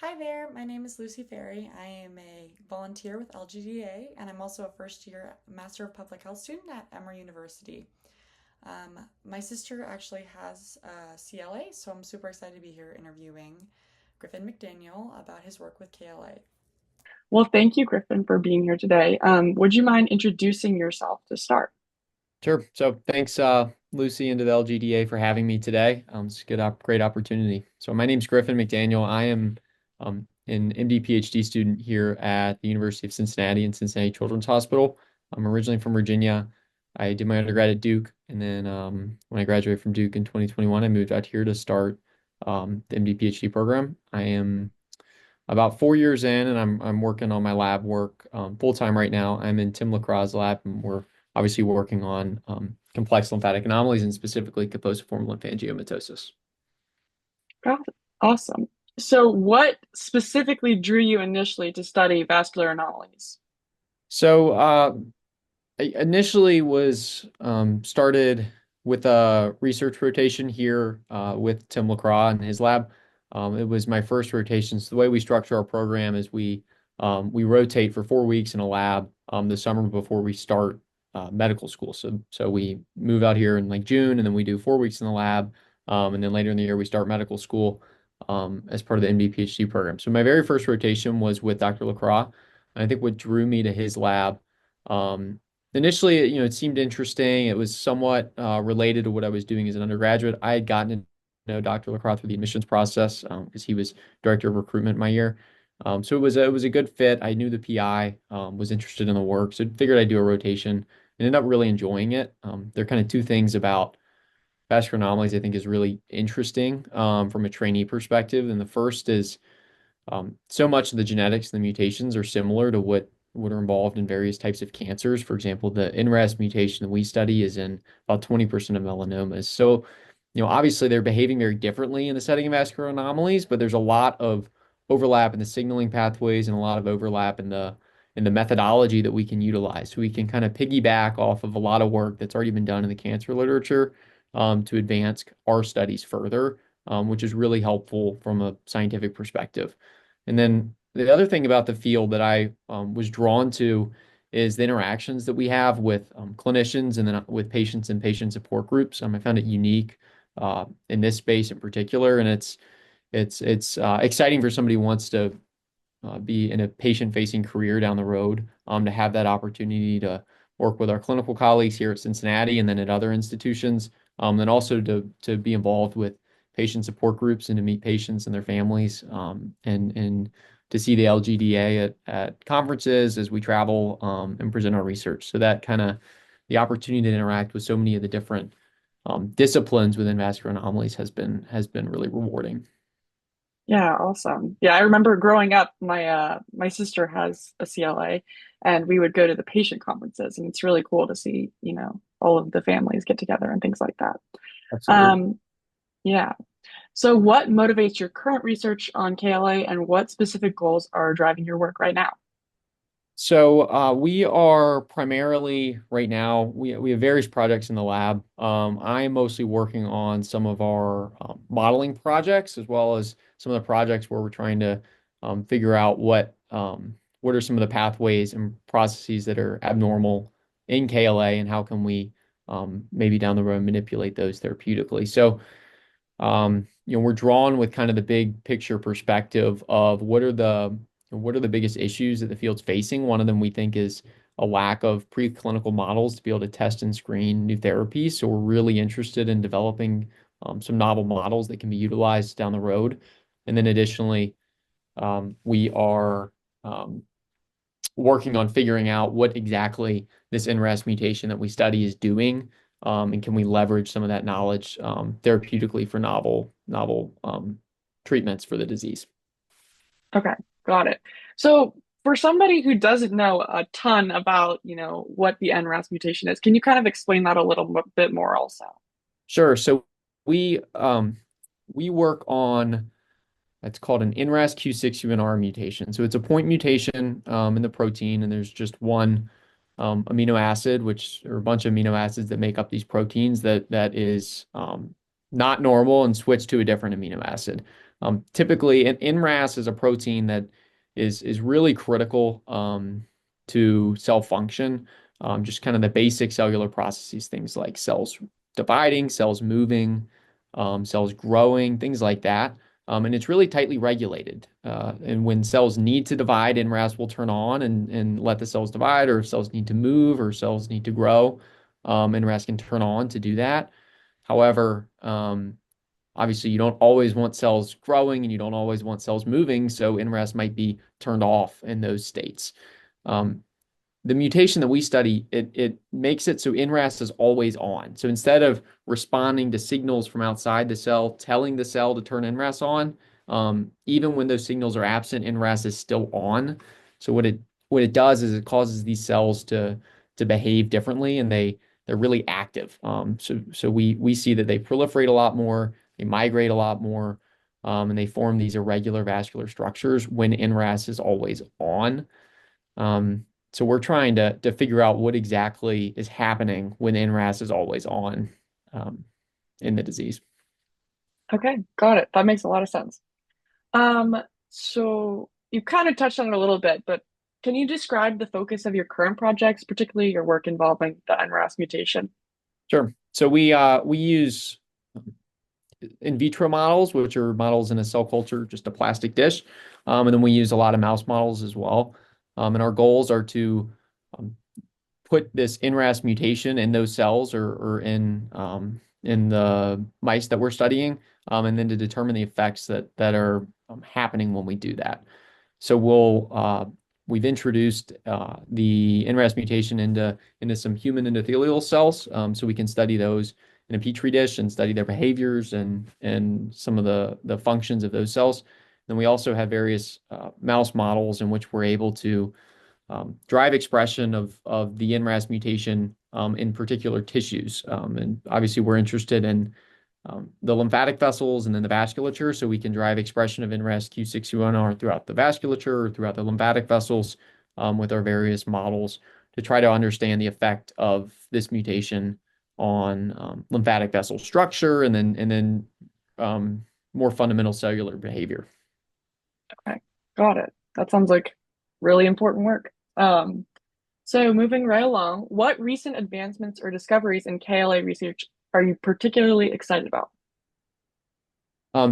Hi there, my name is Lucy Ferry. I am a volunteer with LGDA, and I'm also a first year Master of Public Health student at Emory University. My sister actually has a CLA, so I'm super excited to be here interviewing Griffin McDaniel about his work with KLA. Well, thank you, Griffin, for being here today. Would you mind introducing yourself to start? Sure. So thanks, Lucy and to the LGDA for having me today. It's a great opportunity. So my name's Griffin McDaniel. I am an MD PhD student here at the University of Cincinnati and Cincinnati Children's Hospital. I'm originally from Virginia. I did my undergrad at Duke, and then when I graduated from Duke in 2021, I moved out here to start the MD PhD program. I am about 4 years in, and I'm working on my lab work full time right now. I'm in Tim LaCroix's lab, and we're obviously working on complex lymphatic anomalies and specifically Kaposiform Lymphangiomatosis. Got it. Awesome. So, what specifically drew you initially to study vascular anomalies? So I initially was started with a research rotation here with Tim LaCroix and his lab. It was my first rotation. So the way we structure our program is we rotate for 4 weeks in a lab the summer before we start medical school. So we move out here in like June, and then we do 4 weeks in the lab, and then later in the year we start medical school as part of the MD PhD program. So my very first rotation was with Dr. LaCroix. And I think what drew me to his lab. Initially, it seemed interesting. It was somewhat related to what I was doing as an undergraduate. I had gotten to know Dr. LaCroix through the admissions process because he was director of recruitment my year. So it was a good fit. I knew the PI was interested in the work, so I figured I'd do a rotation and ended up really enjoying it. There are kind of two things about vascular anomalies I think is really interesting from a trainee perspective. And the first is so much of the genetics and the mutations are similar to what are involved in various types of cancers. For example, the NRAS mutation that we study is in about 20% of melanomas. So, obviously they're behaving very differently in the setting of vascular anomalies, but there's a lot of overlap in the signaling pathways and a lot of overlap in the methodology that we can utilize. So we can kind of piggyback off of a lot of work that's already been done in the cancer literature to advance our studies further, which is really helpful from a scientific perspective. And then the other thing about the field that I was drawn to is the interactions that we have with clinicians and then with patients and patient support groups. I found it unique in this space in particular, and it's exciting for somebody who wants to be in a patient-facing career down the road to have that opportunity to work with our clinical colleagues here at Cincinnati and then at other institutions, and also to be involved with patient support groups and to meet patients and their families, and to see the LGDA at conferences as we travel and present our research. So that kind of the opportunity to interact with so many of the different disciplines within vascular anomalies has been really rewarding. Yeah, awesome. Yeah, I remember growing up, my sister has a CLA, and we would go to the patient conferences, and it's really cool to see, all of the families get together and things like that. Absolutely. Um, yeah. So, what motivates your current research on KLA, and what specific goals are driving your work right now? So we are primarily right now, we have various projects in the lab. I'm mostly working on some of our modeling projects as well as some of the projects where we're trying to figure out what are some of the pathways and processes that are abnormal in KLA and how can we maybe down the road manipulate those therapeutically. So we're drawn with kind of the big picture perspective of what are the biggest issues that the field's facing. One of them we think is a lack of preclinical models to be able to test and screen new therapies. So we're really interested in developing some novel models that can be utilized down the road. And then additionally, we are working on figuring out what exactly this NRAS mutation that we study is doing, and can we leverage some of that knowledge therapeutically for novel treatments for the disease. Okay, got it. So, for somebody who doesn't know a ton about, what the NRAS mutation is, can you kind of explain that a little bit more also? Sure. So we work on it's called an NRAS Q6UNR mutation. So it's a point mutation in the protein, and there's just one amino acid, which are a bunch of amino acids that make up these proteins that is not normal and switch to a different amino acid. Typically, an NRAS is a protein that is really critical to cell function, just kind of the basic cellular processes, things like cells dividing, cells moving, cells growing, things like that. And it's really tightly regulated. And when cells need to divide, NRAS will turn on and let the cells divide, or if cells need to move or cells need to grow, NRAS can turn on to do that. However, obviously, you don't always want cells growing and you don't always want cells moving, so NRAS might be turned off in those states. Um, the mutation that we study, it makes it so NRAS is always on. So instead of responding to signals from outside the cell, telling the cell to turn NRAS on, even when those signals are absent, NRAS is still on. So what it does is it causes these cells to behave differently, and they're really active. So we see that they proliferate a lot more, they migrate a lot more, and they form these irregular vascular structures when NRAS is always on. So we're trying to figure out what exactly is happening when NRAS is always on um, in the disease. Okay, got it. That makes a lot of sense. Um, so you kind of touched on it a little bit, but can you describe the focus of your current projects, particularly your work involving the NRAS mutation? Sure. So we use in vitro models, which are models in a cell culture, just a plastic dish, and then we use a lot of mouse models as well. And our goals are to um, put this NRAS mutation in those cells or in the mice that we're studying, and then to determine the effects that are happening when we do that. So we've introduced the NRAS mutation into some human endothelial cells, so we can study those in a petri dish and study their behaviors and some of the functions of those cells. Then we also have various mouse models in which we're able to drive expression of the NRAS mutation in particular tissues. And obviously, we're interested in the lymphatic vessels and then the vasculature, so we can drive expression of NRAS Q61R throughout the vasculature or throughout the lymphatic vessels with our various models to try to understand the effect of this mutation on lymphatic vessel structure and then more fundamental cellular behavior. Okay, got it. That sounds like really important work. So moving right along, what recent advancements or discoveries in KLA research are you particularly excited about?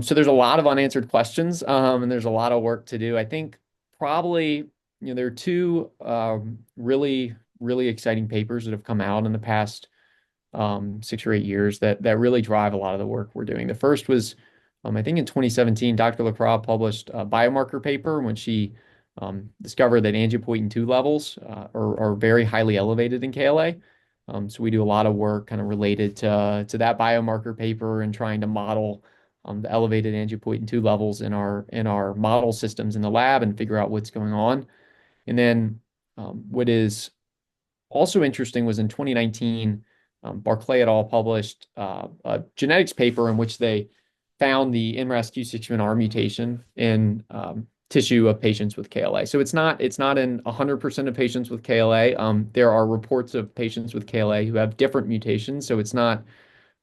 So there's a lot of unanswered questions, and there's a lot of work to do. I think probably, there are two really, really exciting papers that have come out in the past 6 or 8 years that really drive a lot of the work we're doing. The first was, I think in 2017, Dr. Lacroix published a biomarker paper when she discovered that angiopoietin-2 levels are very highly elevated in KLA. So we do a lot of work kind of related to that biomarker paper and trying to model the elevated angiopoietin-2 levels in our model systems in the lab and figure out what's going on. And then what is also interesting was in 2019, Barclay et al. Published a genetics paper in which they found the NRAS Q61R mutation in tissue of patients with KLA. So it's not in 100% of patients with KLA. There are reports of patients with KLA who have different mutations. So it's not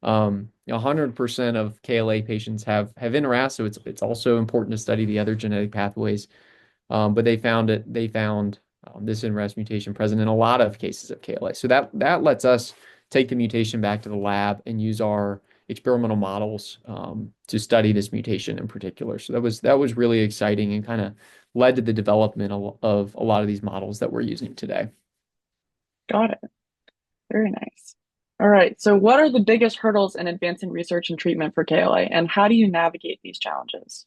100% of KLA patients have NRAS. So it's also important to study the other genetic pathways. But they found this NRAS mutation present in a lot of cases of KLA. So that lets us take the mutation back to the lab and use our experimental models to study this mutation in particular. So that was really exciting and kind of led to the development of a lot of these models that we're using today. Got it. Very nice. All right. So what are the biggest hurdles in advancing research and treatment for KLA, and how do you navigate these challenges?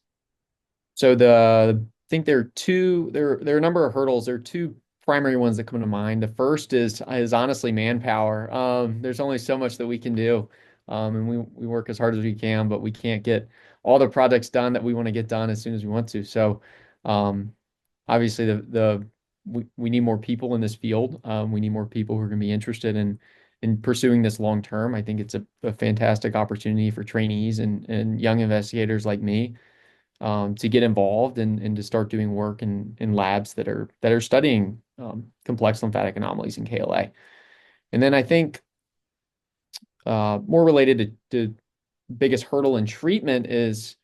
So I think there are a number of hurdles. There are two primary ones that come to mind. The first is honestly manpower. There's only so much that we can do. And we work as hard as we can, but we can't get all the projects done that we want to get done as soon as we want to. So um, obviously we need more people in this field. We need more people who are going to be interested in pursuing this long term. I think it's a fantastic opportunity for trainees and young investigators like me to get involved and to start doing work in labs that are studying complex lymphatic anomalies in KLA. And then I think more related to biggest hurdle in treatment is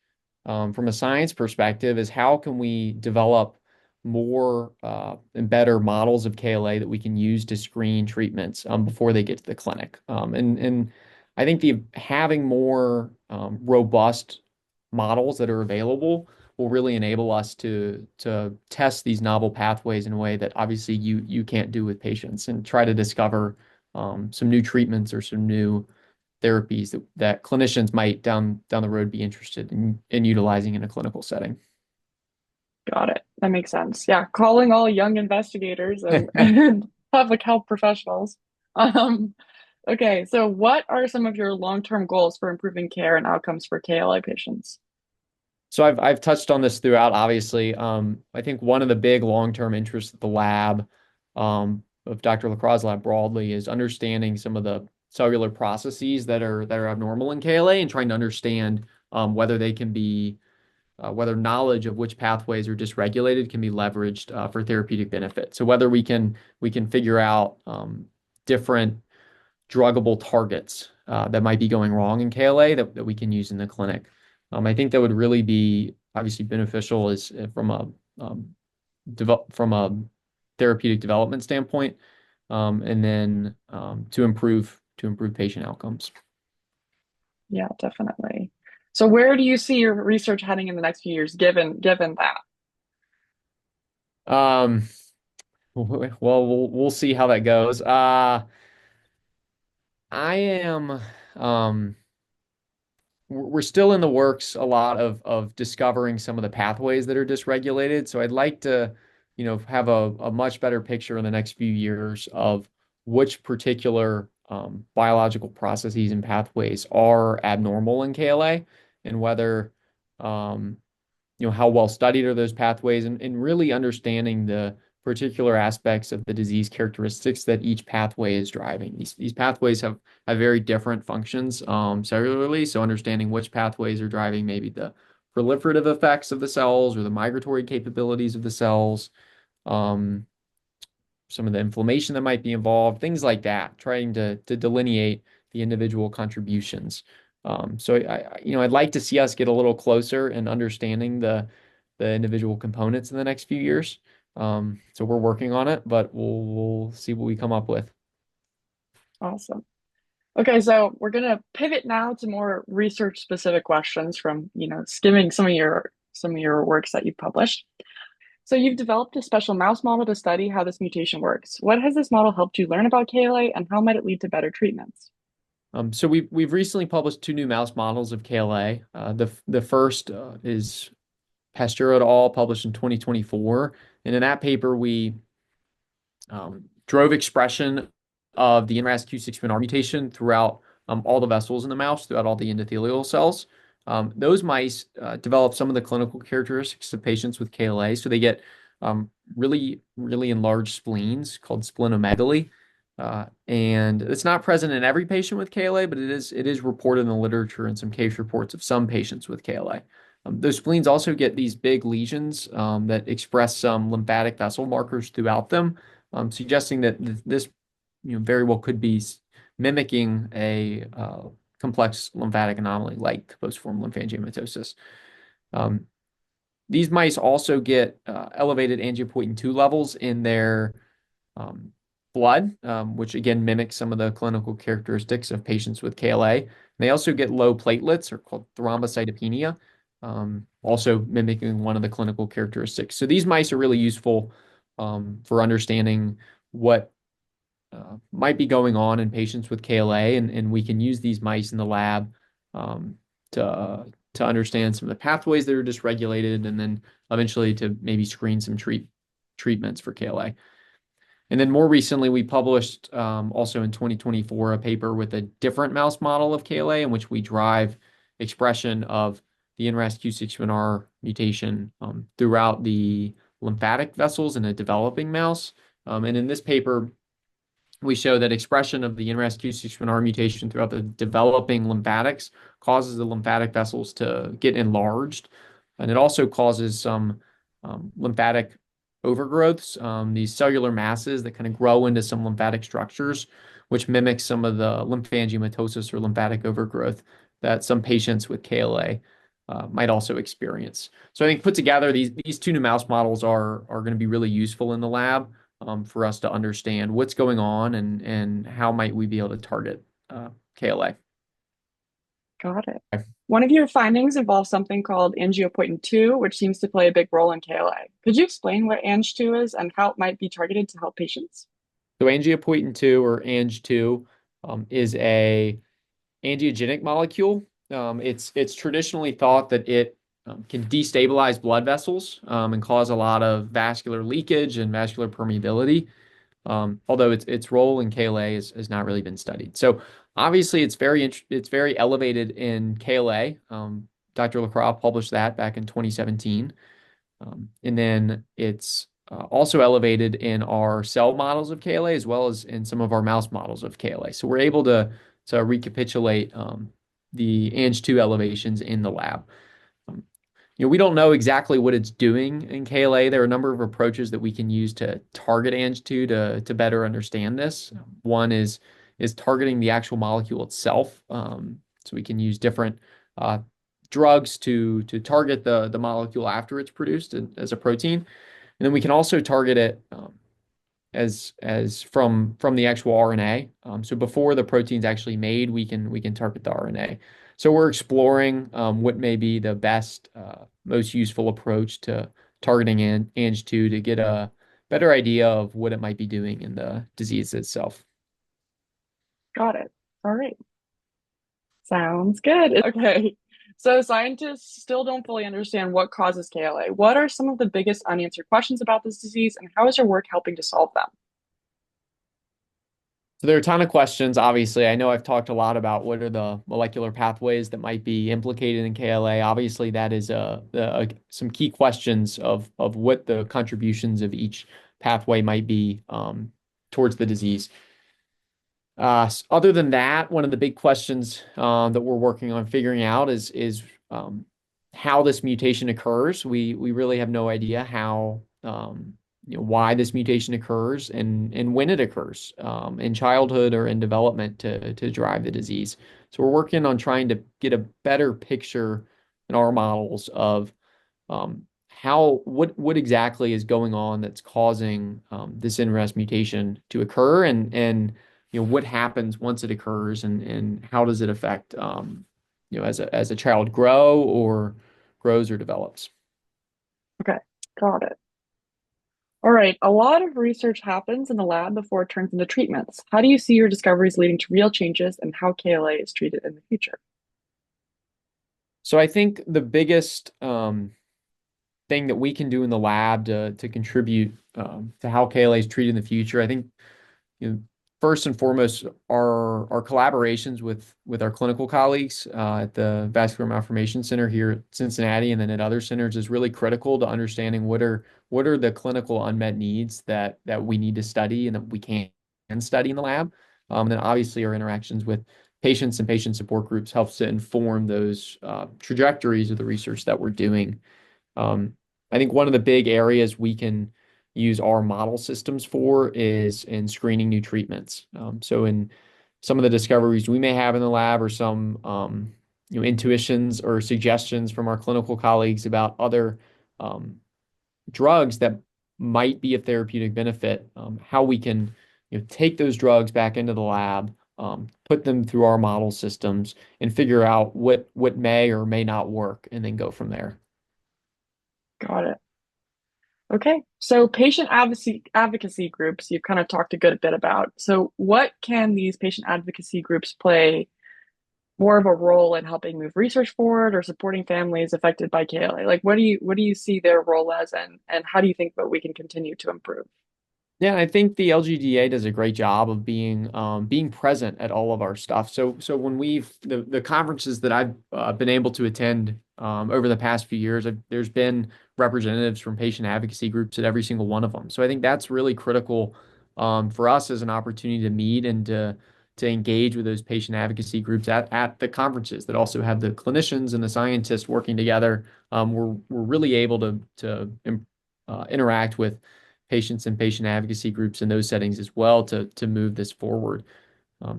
from a science perspective is how can we develop more and better models of KLA that we can use to screen treatments before they get to the clinic. And I think the having more robust models that are available will really enable us to test these novel pathways in a way that obviously you can't do with patients and try to discover some new treatments or some new therapies that clinicians might down the road be interested in utilizing in a clinical setting. Got it. That makes sense. Yeah, calling all young investigators and public health professionals. Um, okay, so what are some of your long-term goals for improving care and outcomes for KLA patients? So I've touched on this throughout, obviously. I think one of the big long-term interests of the lab, of Dr. Lacroix's lab broadly, is understanding some of the cellular processes that are abnormal in KLA and trying to understand whether they can be whether knowledge of which pathways are dysregulated can be leveraged for therapeutic benefit. So whether we can figure out different druggable targets that might be going wrong in KLA that we can use in the clinic. I think that would really be obviously beneficial as um, from a therapeutic development standpoint, and then to improve patient outcomes. Yeah, definitely. So where do you see your research heading in the next few years, given that? Um, well, we'll see how that goes. I am um we're still in the works a lot of discovering some of the pathways that are dysregulated. So I'd like to, have a much better picture in the next few years of which particular biological processes and pathways are abnormal in KLA and whether um, how well studied are those pathways and really understanding the particular aspects of the disease characteristics that each pathway is driving. These pathways have very different functions cellularly, so understanding which pathways are driving maybe the proliferative effects of the cells or the migratory capabilities of the cells, um, some of the inflammation that might be involved, things like that, trying to delineate the individual contributions. So I'd like to see us get a little closer in understanding the individual components in the next few years. So we're working on it, but we'll see what we come up with. Awesome. Okay, so we're gonna pivot now to more research specific questions from, skimming some of your works that you've published. So you've developed a special mouse model to study how this mutation works. What has this model helped you learn about KLA and how might it lead to better treatments? So we've recently published two new mouse models of KLA. The first is Pasteur et al. Published in 2024, and in that paper we drove expression of the NRAS Q61R mutation throughout all the vessels in the mouse, throughout all the endothelial cells. Those mice develop some of the clinical characteristics of patients with KLA. So they get really, really enlarged spleens called splenomegaly. And it's not present in every patient with KLA, but it is reported in the literature in some case reports of some patients with KLA. Those spleens also get these big lesions that express some lymphatic vessel markers throughout them, suggesting that this very well could be mimicking a complex lymphatic anomaly like Kaposiform Lymphangiomatosis. Um, these mice also get elevated angiopoietin-2 levels in their um, blood, which again mimics some of the clinical characteristics of patients with KLA. They also get low platelets, or called thrombocytopenia, also mimicking one of the clinical characteristics. So these mice are really useful for understanding what might be going on in patients with KLA, and we can use these mice in the lab um, to understand some of the pathways that are dysregulated, and then eventually to maybe screen some treatments for KLA. And then more recently, we published also in 2024 a paper with a different mouse model of KLA in which we drive expression of the NRAS Q61R mutation throughout the lymphatic vessels in a developing mouse. And in this paper, we show that expression of the NRAS Q61R mutation throughout the developing lymphatics causes the lymphatic vessels to get enlarged. And it also causes some lymphatic overgrowths, these cellular masses that kind of grow into some lymphatic structures, which mimics some of the lymphangiomatosis or lymphatic overgrowth that some patients with KLA might also experience. So I think put together, these two new mouse models are going to be really useful in the lab for us to understand what's going on and how might we be able to target KLA. Got it. One of your findings involves something called angiopoietin 2, which seems to play a big role in KLA. Could you explain what Ang2 is and how it might be targeted to help patients? So angiopoietin 2 or Ang2 is a angiogenic molecule. It's traditionally thought that it can destabilize blood vessels and cause a lot of vascular leakage and vascular permeability. Although its role in KLA has not really been studied. So obviously it's very elevated in KLA. Dr. Lacroix published that back in 2017. And then it's also elevated in our cell models of KLA as well as in some of our mouse models of KLA. So we're able to recapitulate the Ang2 elevations in the lab. We don't know exactly what it's doing in KLA. There are a number of approaches that we can use to target Ang2 to better understand this. One is targeting the actual molecule itself. So we can use different drugs to target the molecule after it's produced as a protein. And then we can also target it as from the actual RNA. So before the protein's actually made, we can target the RNA. So we're exploring what may be the best, most useful approach to targeting Ang2 to get a better idea of what it might be doing in the disease itself. Got it. All right. Sounds good. Okay. So scientists still don't fully understand what causes KLA. What are some of the biggest unanswered questions about this disease, and how is your work helping to solve them? So there are a ton of questions. Obviously, I know I've talked a lot about what are the molecular pathways that might be implicated in KLA. Obviously, that is some key questions of what the contributions of each pathway might be towards the disease. Other than that, one of the big questions that we're working on figuring out is how this mutation occurs. We really have no idea how why this mutation occurs and when it occurs in childhood or in development to drive the disease. So we're working on trying to get a better picture in our models of what exactly is going on that's causing this NRAS mutation to occur and what happens once it occurs and how does it affect as a child grows or develops. Okay, got it. All right, a lot of research happens in the lab before it turns into treatments. How do you see your discoveries leading to real changes and how KLA is treated in the future? So I think the biggest thing that we can do in the lab to contribute to how KLA is treated in the future, I think first and foremost our collaborations with our clinical colleagues at the Vascular Malformation Center here at Cincinnati and then at other centers is really critical to understanding what are the clinical unmet needs that we need to study and that we can study in the lab. And then obviously our interactions with patients and patient support groups helps to inform those trajectories of the research that we're doing. I think one of the big areas we can use our model systems for is in screening new treatments. So in some of the discoveries we may have in the lab or some intuitions or suggestions from our clinical colleagues about other drugs that might be of therapeutic benefit, how we can take those drugs back into the lab, put them through our model systems and figure out what may or may not work and then go from there. Got it. Okay, so patient advocacy groups, you've kind of talked a good bit about. So what can these patient advocacy groups play more of a role in helping move research forward or supporting families affected by KLA? Like what do you see their role as and how do you think that we can continue to improve? Yeah, I think the LGDA does a great job of being present at all of our stuff. So when the conferences that I've been able to attend over the past few years, there's been representatives from patient advocacy groups at every single one of them. So I think that's really critical for us as an opportunity to meet and to engage with those patient advocacy groups at the conferences that also have the clinicians and the scientists working together. We're really able to interact with patients and patient advocacy groups in those settings as well to move this forward.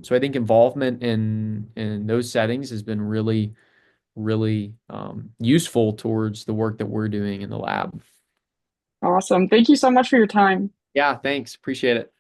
So I think involvement in those settings has been really really useful towards the work that we're doing in the lab. Awesome. Thank you so much for your time. Yeah, thanks. Appreciate it.